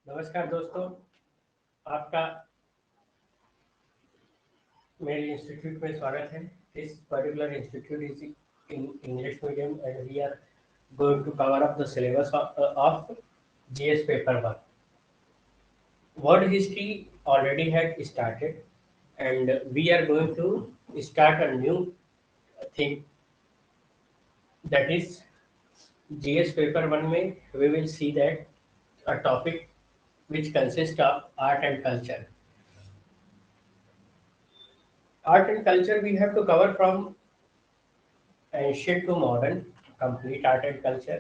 नमस्कार दोस्तों, आपका मेरे इंस्टीट्यूट में स्वागत है। This particular institute is in English medium and we are going to cover up the syllabus of GS paper 1. World history already had started and we are going to start a new thing, that is GS paper 1 में we will see that a topic which consists of art and culture. Art and culture we have to cover from ancient to modern, complete art and culture.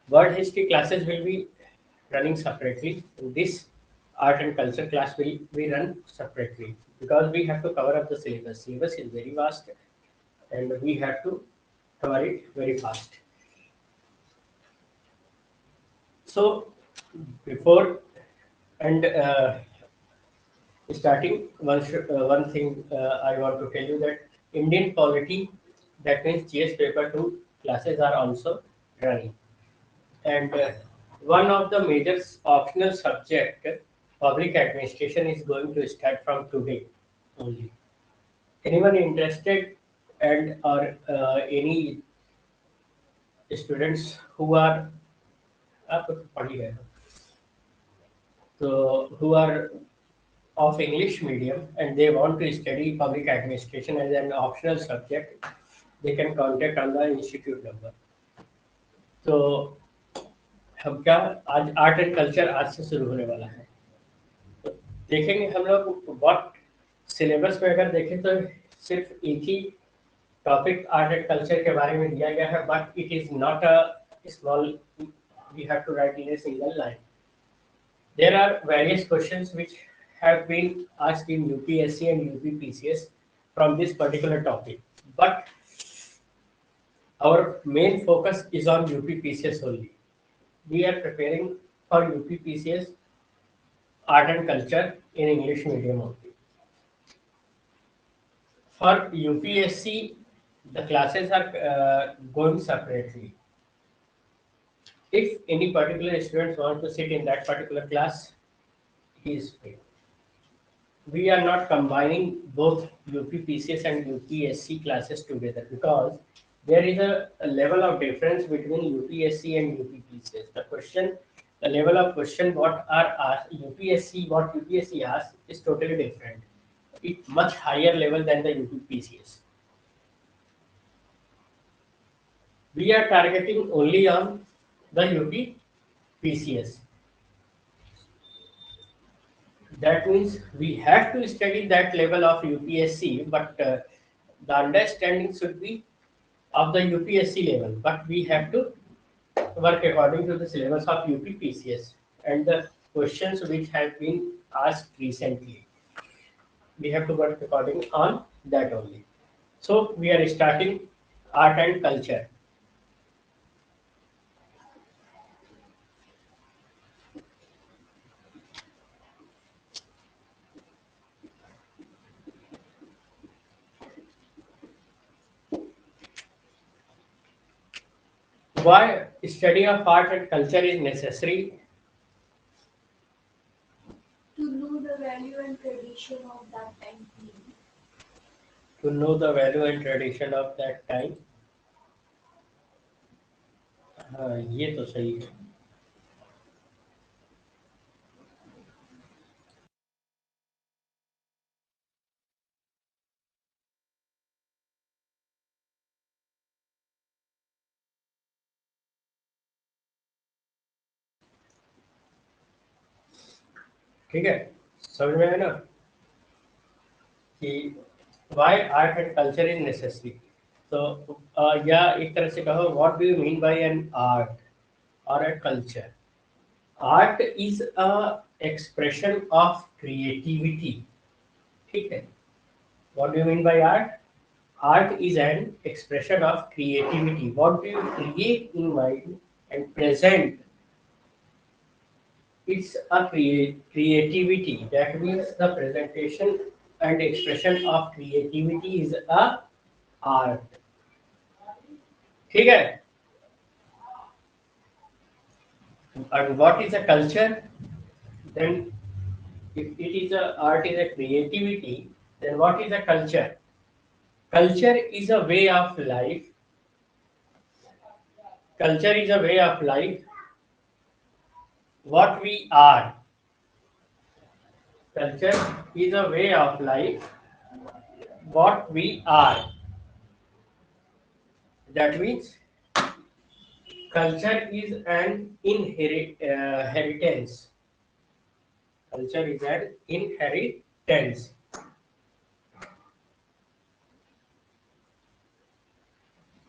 World history classes will be running separately. This art and culture class will be run separately because we have to cover up the syllabus. Syllabus is very vast and we have to cover it very fast. So before and starting, one thing I want to tell you that Indian polity, that means GS paper 2 classes are also running. And one of the major optional subject, public administration, is going to start from today only. Anyone interested and or any students who are आप पढ़ ही गए हो, so who are of English medium and they want to study public administration as an optional subject, they can contact on the institute number. तो हम क्या आज art and culture आज से शुरू होने वाला है। तो देखेंगे हम लोग व्हाट सिलेबस में अगर देखें तो सिर्फ एक ही टॉपिक आर्ट एंड कल्चर के बारे में दिया गया है, but it is not a small, we have to write in a single line. There are various questions which have been asked in UPSC and UPPCS from this particular topic, but our main focus is on UPPCS only. We are preparing for UPPCS art and culture in English medium only. For UPSC, the classes are going separately. If any particular students want to sit in that particular class, he is free. We are not combining both UPPCS and UPSC classes together because there is a level of difference between UPSC and UPPCS. The level of question what are asked UPSC, what UPSC asks is totally different. It's much higher level than the UPPCS. We are targeting only on the UPPCS. That means we have to study that level of UPSC, but the understanding should be of the UPSC level. But we have to work according to the syllabus of UPPCS and the questions which have been asked recently. We have to work according on that only. So we are starting art and culture. Why study of art and culture is necessary? To know the value and tradition of that time period. To know the value and tradition of that time. हाँ, ये तो सही है. ठीक है, समझ में आया ना कि why art and culture is necessary. तो या एक तरह से कहो what do you mean by an art और a culture. Art is a expression of creativity. ठीक है, what do you mean by art. Art is an expression of creativity. What do you create in mind and present. It's a creativity. That means the presentation and expression of creativity is a art. ठीक है. And what is a culture? Then if it is a art is a creativity, then what is a culture? Culture is a way of life. Culture is a way of life. What we are. Culture is a way of life. What we are. That means culture is an inheritance. Culture is an inheritance.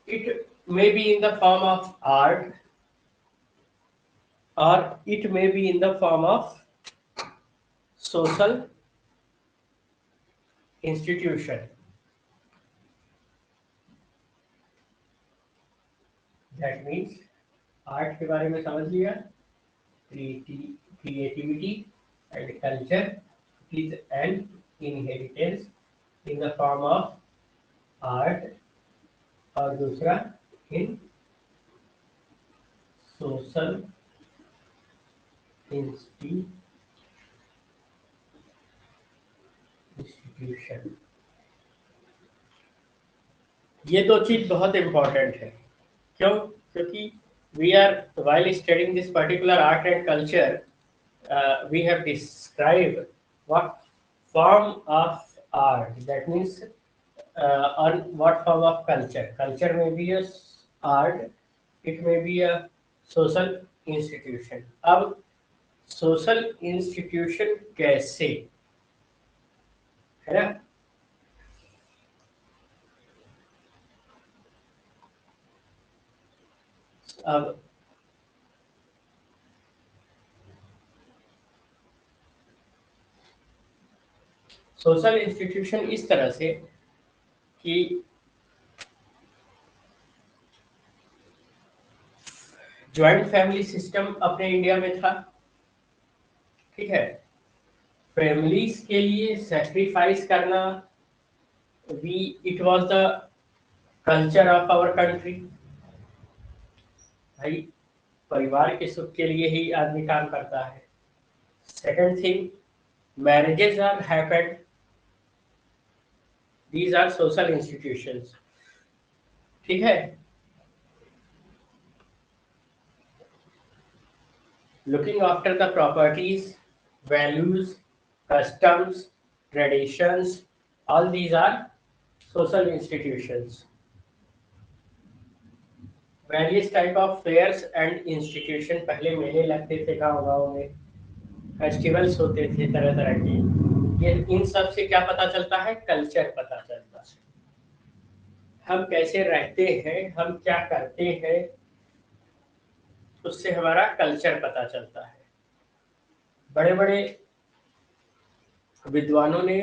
It may be in the form of art, or it may be in the form of social institution. That means art के बारे में समझ लिया, creativity and culture is an inheritance in the form of art, और दूसरा in social institution. ये दो चीज बहुत इंपॉर्टेंट है. क्यों? क्योंकि we are while studying this particular art and culture, we have described what form of art, that means on what form of culture. Culture may be a art, it may be a social institution. अब social institution कैसे, है ना? अब social institution इस तरह से कि joint family system अपने इंडिया में था, ठीक है. फैमिलीज के लिए सैक्रिफाइस करना, it was the culture of our country. भाई परिवार के सुख के लिए ही आदमी काम करता है. Second thing, marriages are happened, these are social institutions, ठीक है. Looking after the properties, values, customs, traditions, all these are social institutions. Various type of fairs and institution, पहले मेले लगते थे गांव-गांव में, फेस्टिवल्स होते थे तरह तरह के. ये इन सब से क्या पता चलता है? कल्चर पता चलता है. हम कैसे रहते हैं, हम क्या करते हैं, उससे हमारा कल्चर पता चलता है. बड़े बड़े विद्वानों ने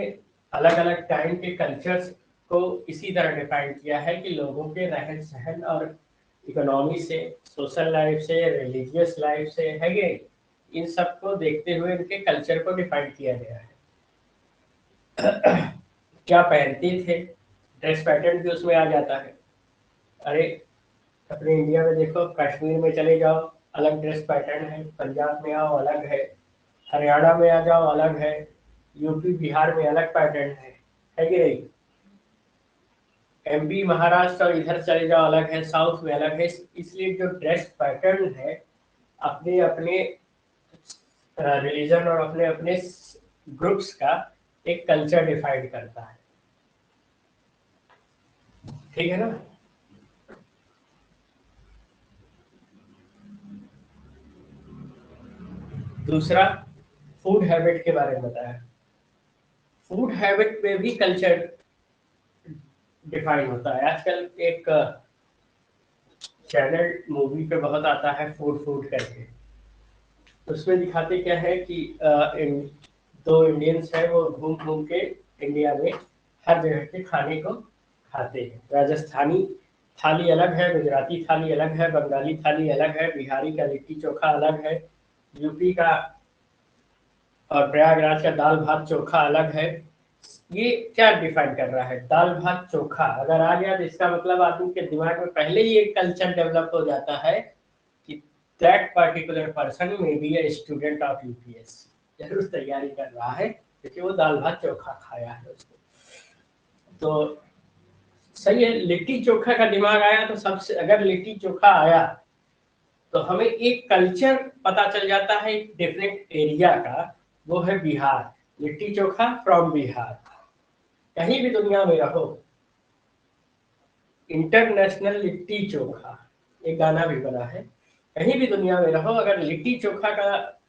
अलग अलग टाइम के कल्चर्स को इसी तरह डिफाइन किया है कि लोगों के रहन सहन और इकोनॉमी से, सोशल लाइफ से, रिलीजियस लाइफ से है ये, इन सब को देखते हुए इनके कल्चर को डिफाइन किया गया है. क्या पहनते थे, ड्रेस पैटर्न भी उसमें आ जाता है. अरे अपने इंडिया में देखो, कश्मीर में चले जाओ अलग ड्रेस पैटर्न है, पंजाब में आओ अलग है, हरियाणा में आ जाओ अलग है, यूपी बिहार में अलग पैटर्न है कि नहीं. एमपी महाराष्ट्र और इधर चले जाओ अलग है, साउथ में अलग है. इसलिए जो ड्रेस पैटर्न है अपने अपने रिलीजन और अपने अपने ग्रुप्स का एक कल्चर डिफाइन करता है, ठीक है ना. दूसरा फूड हैबिट के बारे में बताया. फूड हैबिट में भी कल्चर डिफाइन होता है. आजकल एक चैनल मूवी पे बहुत आता है फूड फूड करके, उसमें दिखाते क्या है कि दो इंडियंस है, वो घूम घूम के इंडिया में हर जगह के खाने को खाते हैं. राजस्थानी थाली अलग है, गुजराती थाली अलग है, बंगाली थाली अलग है, बिहारी का लिट्टी चोखा अलग है, यूपी का और प्रयागराज का दाल भात चोखा अलग है. ये क्या डिफाइन कर रहा है? दाल भात चोखा अगर आ गया तो इसका मतलब आदमी के दिमाग में पहले ही एक कल्चर डेवलप हो जाता है कि that particular person may be a student of UPSC, जरूर तैयारी कर रहा है क्योंकि वो दाल भात चोखा खाया है उसको। तो सही है, लिट्टी चोखा का दिमाग आया तो सबसे, अगर लिट्टी चोखा आया तो हमें एक कल्चर पता चल जाता है एक डिफरेंट एरिया का, वो है बिहार। लिट्टी चोखा फ्रॉम बिहार। कहीं भी दुनिया में रहो, इंटरनेशनल लिट्टी चोखा, एक गाना भी बना है, कहीं भी दुनिया में रहो अगर लिट्टी चोखा का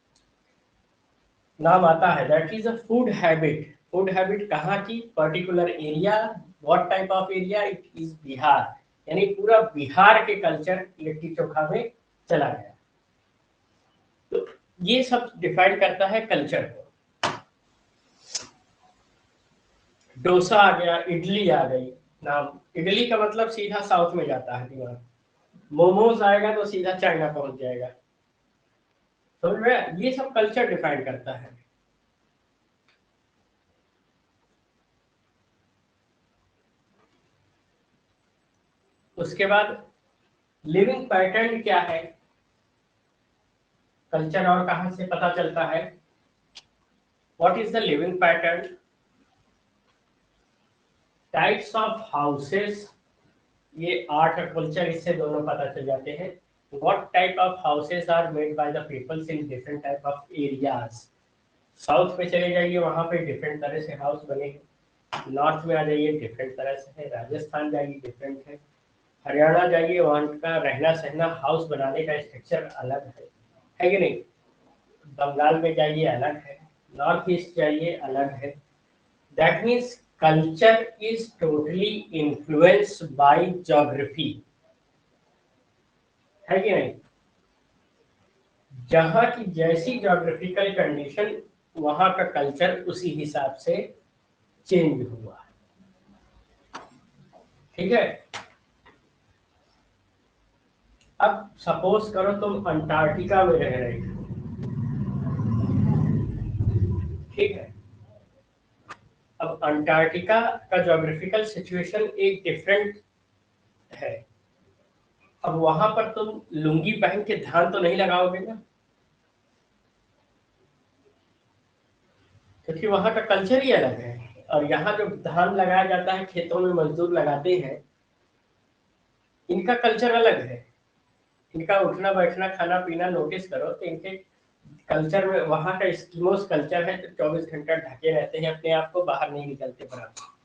नाम आता है, that is a food habit. Food habit कहाँ की, particular area, what type of area, it is Bihar, यानी पूरा बिहार के कल्चर लिट्टी चोखा में चला गया। तो ये सब डिफाइन करता है कल्चर को। डोसा आ गया, इडली आ गई, नाम इडली का मतलब सीधा साउथ में जाता है दिमाग। मोमोज आएगा तो सीधा चाइना पहुंच जाएगा। समझ में, ये सब कल्चर डिफाइन करता है। उसके बाद लिविंग पैटर्न क्या है, कल्चर और कहां से पता चलता है, what is the living pattern, types of houses, ये आर्ट और कल्चर, इससे दोनों पता चल जाते हैं। What type of houses are made by the peoples in different type of areas. South में चले जाइए, वहां पे डिफरेंट तरह से हाउस बने, नॉर्थ में आ जाइए डिफरेंट तरह से है, राजस्थान जाइए डिफरेंट है, हरियाणा जाइए वहाँ का रहना सहना, हाउस बनाने का स्ट्रक्चर अलग है कि नहीं, बंगाल में जाइए अलग है, नॉर्थ ईस्ट जाइए अलग है। That means culture is totally influenced by geography, है कि नहीं। जहाँ की जैसी ज्योग्राफिकल कंडीशन, वहां का कल्चर उसी हिसाब से चेंज हुआ है, ठीक है। अब सपोज करो तुम अंटार्कटिका में रह रहे हो, ठीक है। अब अंटार्कटिका का ज्योग्राफिकल सिचुएशन एक डिफरेंट है। अब वहां पर तुम लुंगी पहन के ध्यान तो नहीं लगाओगे ना, क्योंकि वहां का कल्चर ही अलग है। और यहाँ जो धान लगाया जाता है, खेतों में मजदूर लगाते हैं, इनका कल्चर अलग है। इनका उठना बैठना खाना पीना नोटिस करो तो इनके कल्चर में, वहां का एस्किमोस कल्चर है तो 24 घंटा ढके रहते हैं अपने आप को, बाहर नहीं निकलते बराबर।